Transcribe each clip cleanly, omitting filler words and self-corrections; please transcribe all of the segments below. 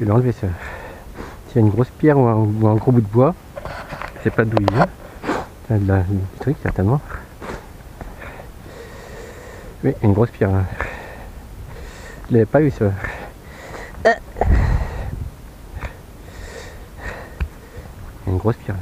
vais l'enlever ça. S'il y a une grosse pierre ou un gros bout de bois, je sais pas d'où il vient. Il y a de la truc certainement. Oui, une grosse pierre. Hein. Je l'avais pas vu ça. Une grosse pierre là.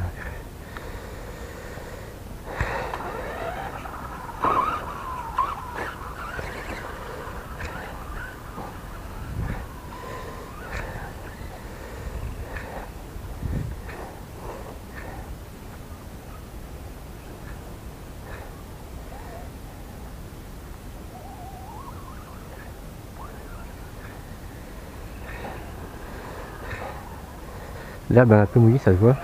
L'herbe est un peu mouillée, ça se voit.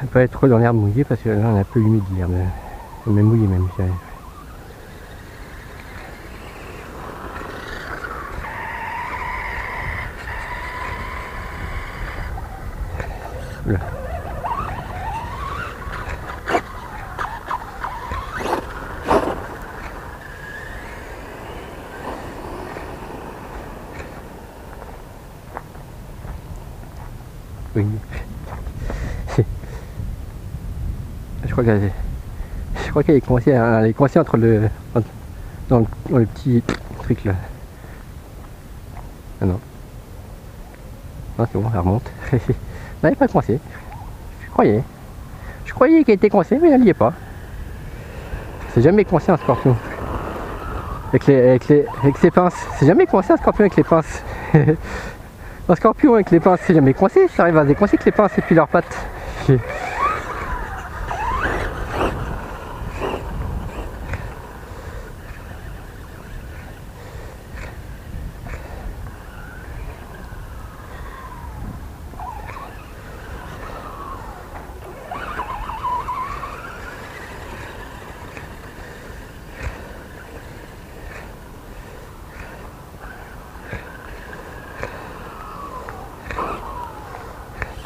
On peut être trop dans l'herbe mouillée parce que là on est un peu humide l'herbe. Même mouillé même. Là. Oui. Je crois qu'elle est coincée, elle est coincée entre dans le petit truc là. Ah non. Non c'est bon, elle remonte. Non, elle n'est pas coincée. Je croyais qu'elle était coincée, mais elle n'y est pas. C'est jamais coincé un scorpion. Avec ses pinces. C'est jamais coincé un scorpion avec les pinces. Un scorpion avec les pinces, c'est jamais coincé. Ça arrive à se décoincer avec les pinces et puis leurs pattes.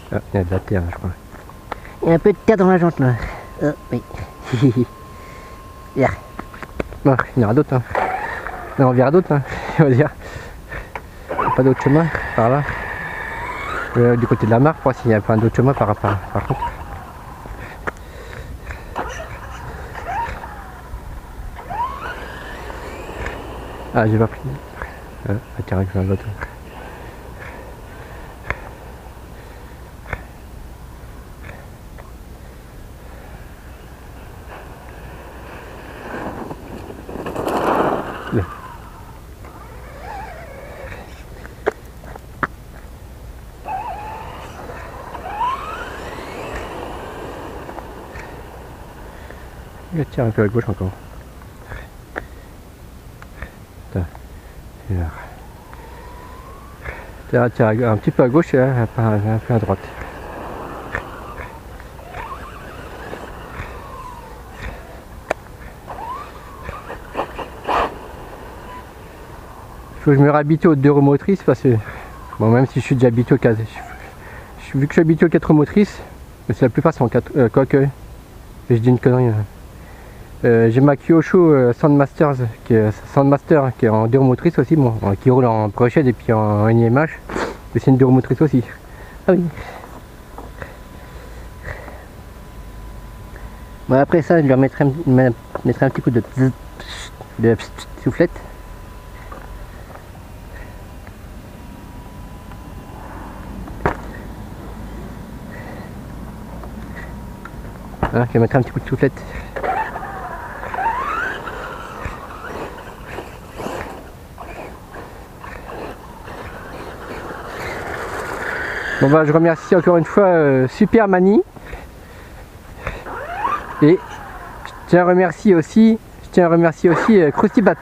Ah, il y a de la terre, je crois. Il y a un peu de terre dans la jante là. Oh, oui. Yeah. Bon, il y en aura d'autres. Hein. Là, on verra d'autres, hein, on va dire. Pas d'autre chemin par là. Du côté de la mare, pour voir s'il n'y a pas d'autre chemin par contre. Ah, j'ai pas pris. Ah, tiens, avec l'autre. Je tire un peu à gauche encore. Tire un petit peu à gauche et un peu à droite. Il faut que je me réhabitue aux 2 roues motrices parce que, bon, même si je suis déjà habitué aux 4, vu que je suis habitué aux 4 roues motrices, mais la plupart sont en 4, quoique, je dis une connerie. J'ai ma Kyosho Sandmaster qui est en 2 roues motrices aussi, bon, qui roule en brochette et puis en NIMH, mais c'est une 2 roues motrices aussi. Ah oui. Bon, après ça, je leur mettrai un petit coup de soufflette. Voilà, je vais mettre un petit coup de soufflette. Bon bah je remercie encore une fois Super Mani. Et je tiens à remercier aussi Krusty Bat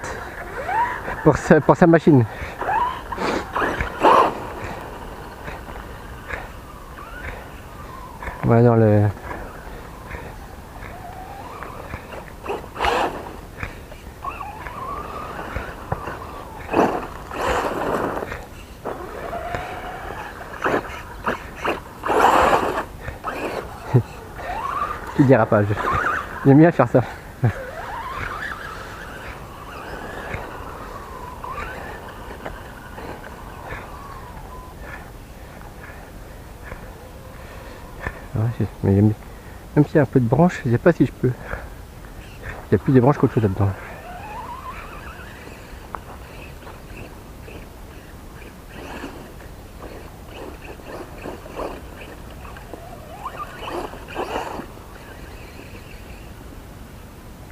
pour sa machine. Voilà dans le... Petit dérapage. J'aime bien faire ça. Ouais, mais même s'il y a un peu de branches, je sais pas si je peux. Il y a plus de branches qu'autre chose là-dedans.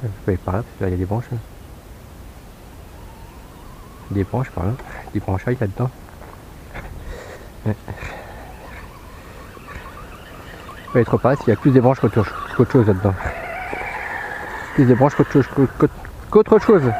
Je peux aller par là, parce que là il y a des branches. Des branches par là. Des branchailles là-dedans. Ouais. Je peux aller trop par là s'il y a plus de branches qu'autre chose là-dedans. Plus de branches qu'autre chose.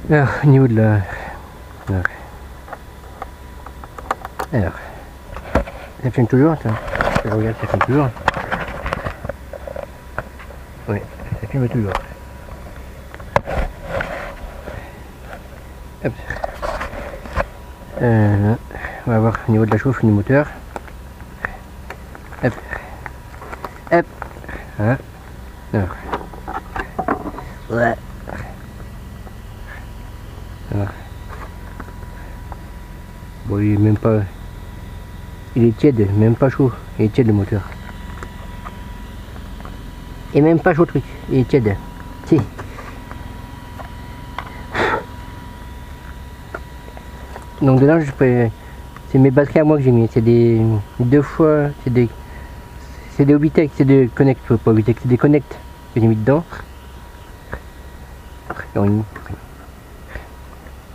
Alors, au niveau de la... Alors, ça filme toujours, attends. Je regarde, ça filme toujours. Oui, ça filme toujours. Hop. Là, on va voir au niveau de la chauffe du moteur. Hop. Hop. Voilà. Alors. Ouais. Voilà. Bon, il est même pas... Il est tiède, même pas chaud. Il est tiède le moteur. Et même pas chaud le truc. Il est tiède. Si. Donc dedans, c'est mes batteries à moi que j'ai mis. C'est des... Deux fois... C'est des Obitech, c'est des Connect, pas Obitech, c'est des Connect que j'ai mis dedans.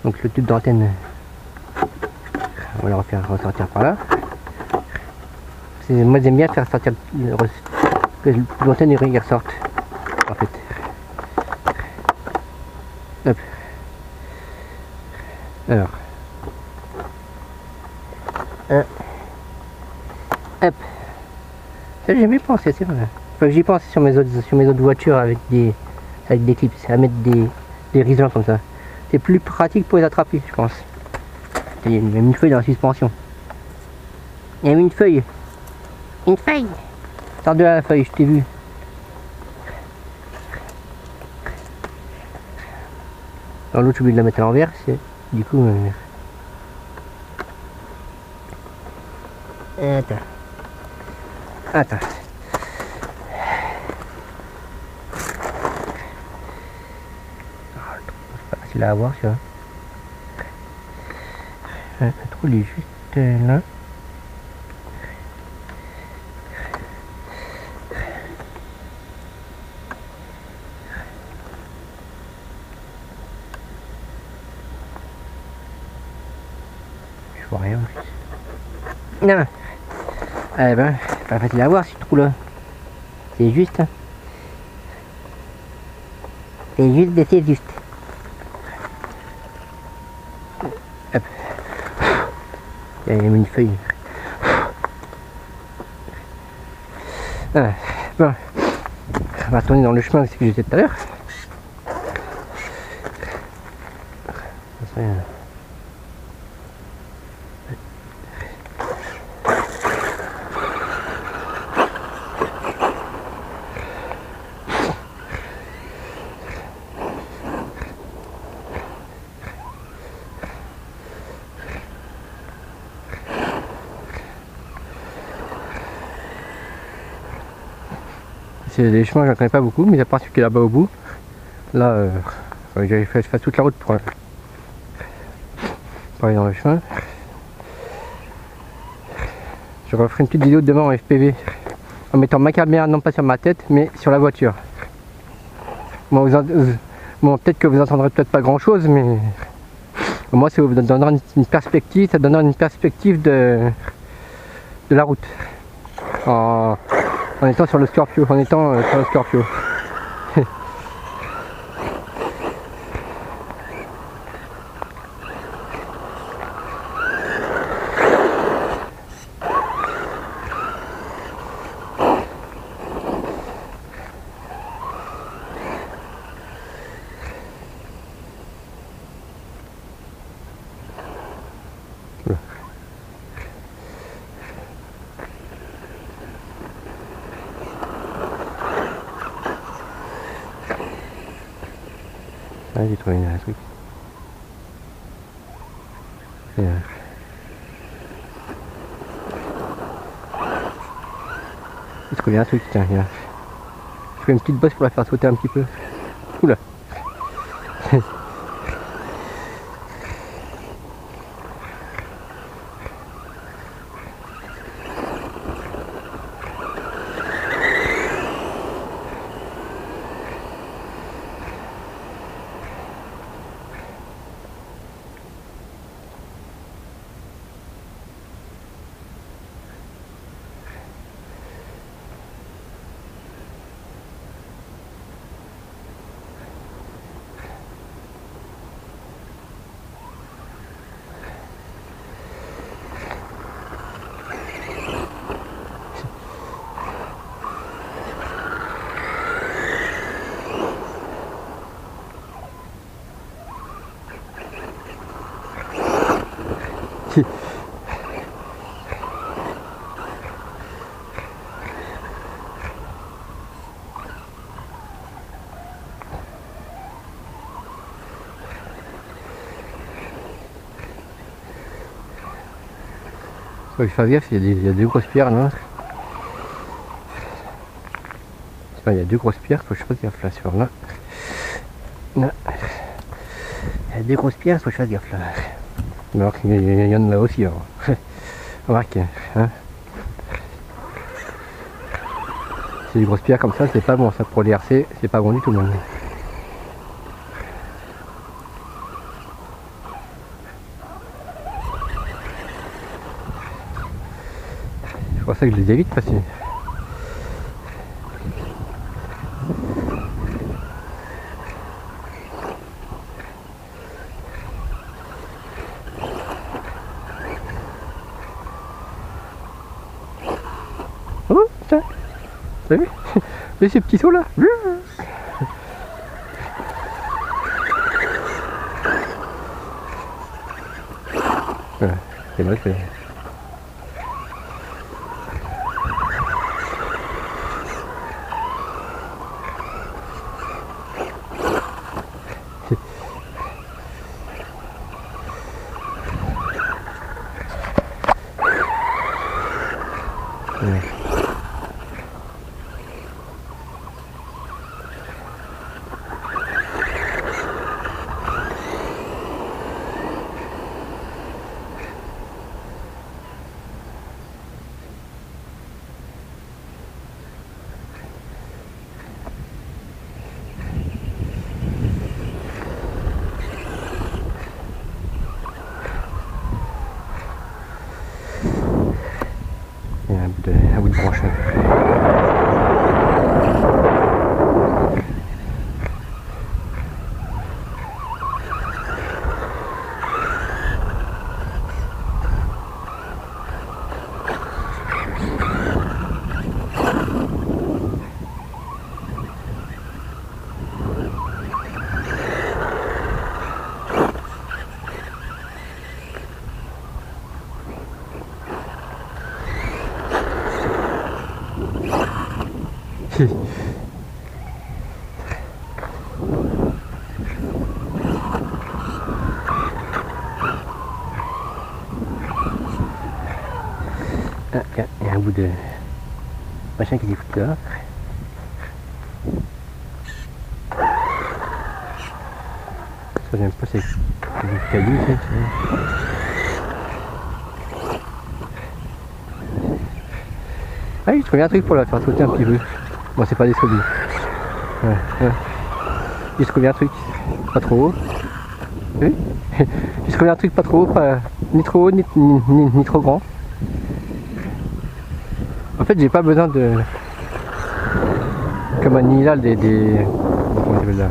Donc le tube d'antenne, on va le refaire ressortir par là. Moi j'aime bien faire sortir que l'antenne il ressorte en fait. Hop. Alors. Hop. Ça j'ai jamais pensé, c'est vrai. Faut que j'y pense sur mes autres voitures avec des clips, à mettre des risons comme ça. C'est plus pratique pour les attraper, je pense. Il y a même une feuille dans la suspension. Il y a même une feuille. Une feuille. Sors de là la feuille, je t'ai vu. Dans l'autre, j'ai oublié de la mettre à l'envers. Du coup... Attends. Attends. C'est pas facile à avoir, tu vois. Le trou il est juste là. Je vois rien. Non. Eh ben, c'est pas facile à voir ce trou là. C'est juste. C'est juste de c'est juste. Hop. Il y a une feuille. Ah, bon. On va retourner dans le chemin que j'étais tout à l'heure. c'est les chemins, je ne connais pas beaucoup, mais à part celui qui est là-bas au bout. Là, j'avais fait, je fais toute la route pour aller dans le chemin. Je referai une petite vidéo demain en FPV en mettant ma caméra non pas sur ma tête mais sur la voiture. Bon, peut-être que vous entendrez peut-être pas grand chose, mais au moins ça vous donnera une perspective, ça donnera une perspective de la route en étant sur le Scorpio, Ah, j'ai trouvé un truc. J'ai trouvé un truc, tiens, là. Je fais une petite bosse pour la faire sauter un petit peu. Oula. Faut que je fasse gaffe, il y a deux grosses pierres là. Il y a deux grosses pierres, faut que je fasse gaffe là sur là. Là. Il y a deux grosses pierres, faut que je fasse gaffe là. Alors qu'il y en a là aussi. Remarque, hein. C'est des grosses pierres comme ça, c'est pas bon ça pour les RC, c'est pas bon du tout même. C'est pour ça que je les évite parce que... Oh, tiens, t'as vu? T'as vu ces petits sauts là? Voilà, c'est moche mais... un bout de branche. Ah, il y a un bout de machin qui est foutu là. Ça j'aime pas, c'est des cailloux, tu sais. Ah oui, je trouvais un truc pour la faire sauter un petit peu. Bon, c'est pas des scobies. Ouais, ouais. J'ai trouvé un truc, pas trop haut. Oui. J'ai trouvé un truc pas trop haut, ni trop haut, ni trop grand. En fait, j'ai pas besoin de... Comme un nilal des... Comment on appelle ça ?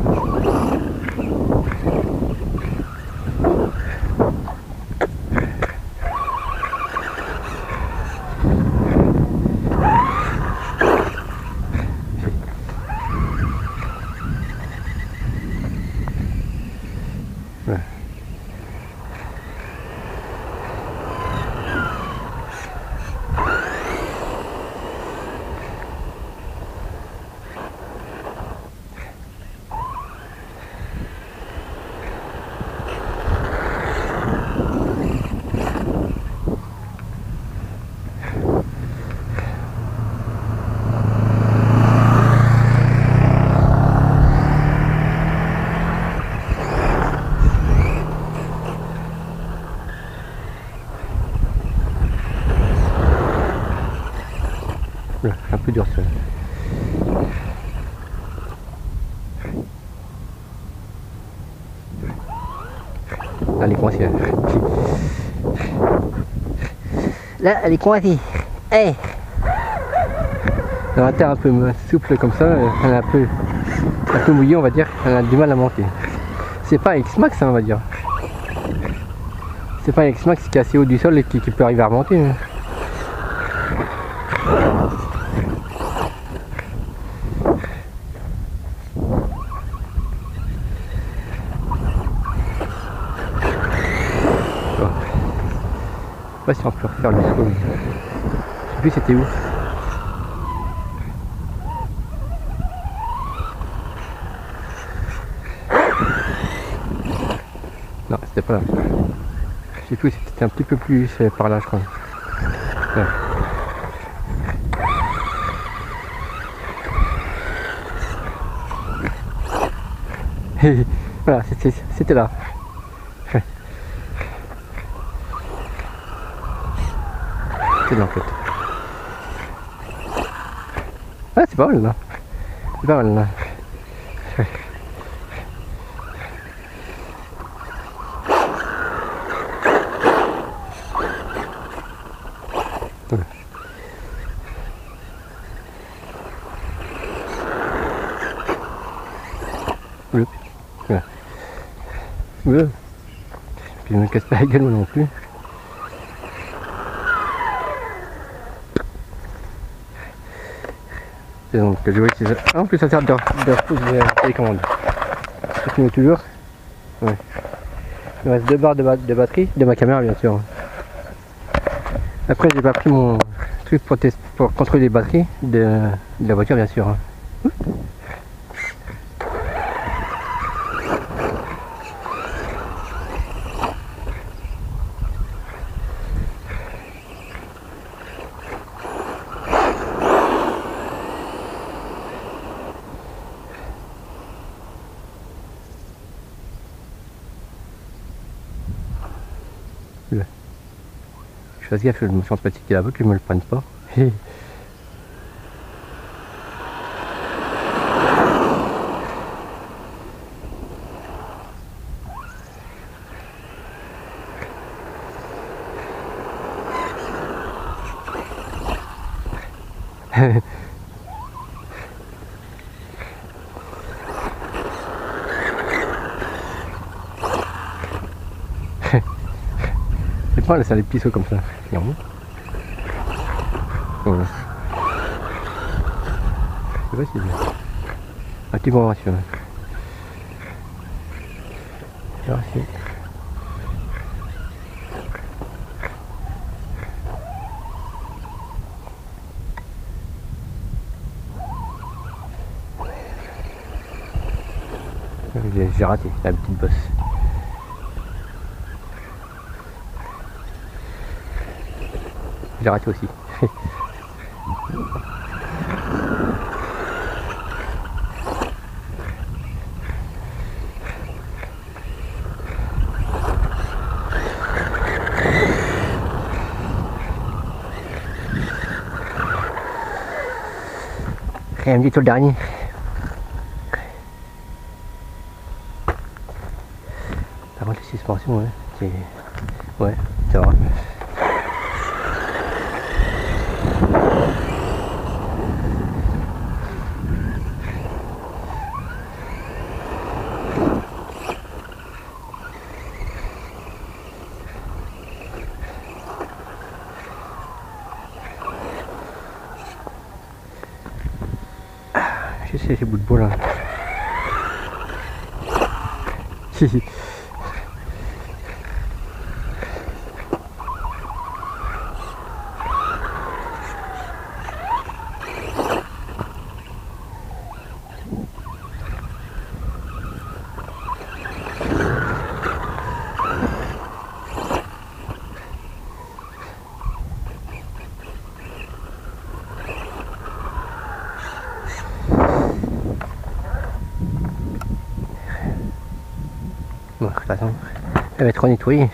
Un peu dur ça. Là, elle est coincée. Là, elle est coincée. Hey. Dans la terre un peu souple comme ça, elle est un peu mouillée, on va dire. Elle a du mal à monter. C'est pas un X-Max, hein, on va dire. C'est pas un X-Max qui est assez haut du sol et qui peut arriver à remonter. Hein. Je sais pas si on peut refaire le saut. Je sais plus c'était où. Non, c'était pas là. Je sais plus, c'était un petit peu plus par là, je crois. Ouais. Voilà, c'était là. C'était là en fait. Ah, c'est pas mal là. C'est pas mal là. Oui. Voilà. Oui. Puis je me casse pas la gueule moi non plus. Et donc je vais utiliser. En plus ça sert de reposer la télécommande. Ça finit toujours. Ouais. Il me reste 2 barres de batterie, de ma caméra bien sûr. Après j'ai pas pris mon truc pour contrôler les batteries de la voiture bien sûr. Je fasse gaffe, je me sens fatigué là-bas, qu'ils me le prennent pas. C'est pas laisser les pisseaux comme ça. Non. Voilà. C'est facile. Un petit bon ratio. Merci. J'ai raté la petite bosse. J'ai raté aussi. Quatrième du tout le dernier. Par contre les suspensions, ouais, c'est... Ouais, ça va. J'essaie ces bouts de bois là. Si. Bon, de toute façon, elle va être nettoyée.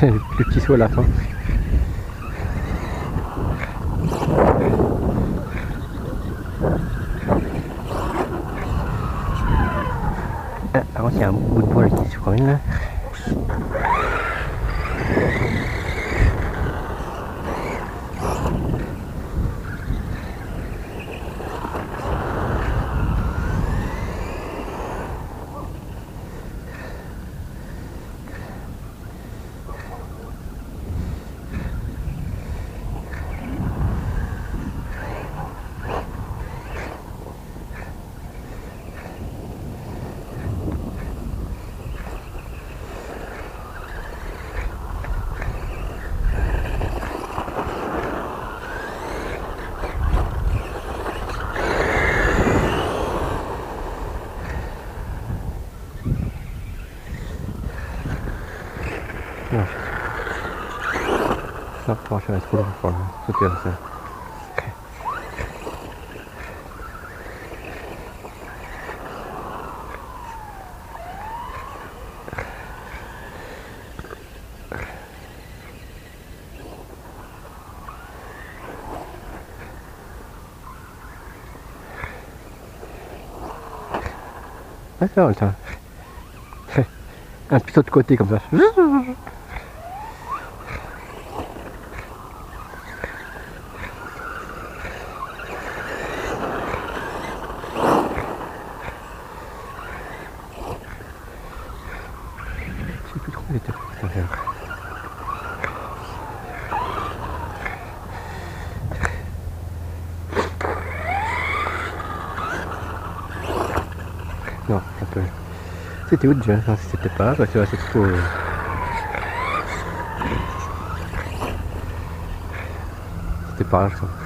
Le petit saut à la fin. Par contre, il y a un bout de bois là, qui se promène là. Non, franchement, je vais trop loin pour sauter comme ça. Ah, c'est vrai, ça. Un petit saut de côté comme ça. Je sais plus trop où il était. Non, un peu. C'était où déjà? Non, c'était pas, parce que c'est trop... C'était pas là, je crois.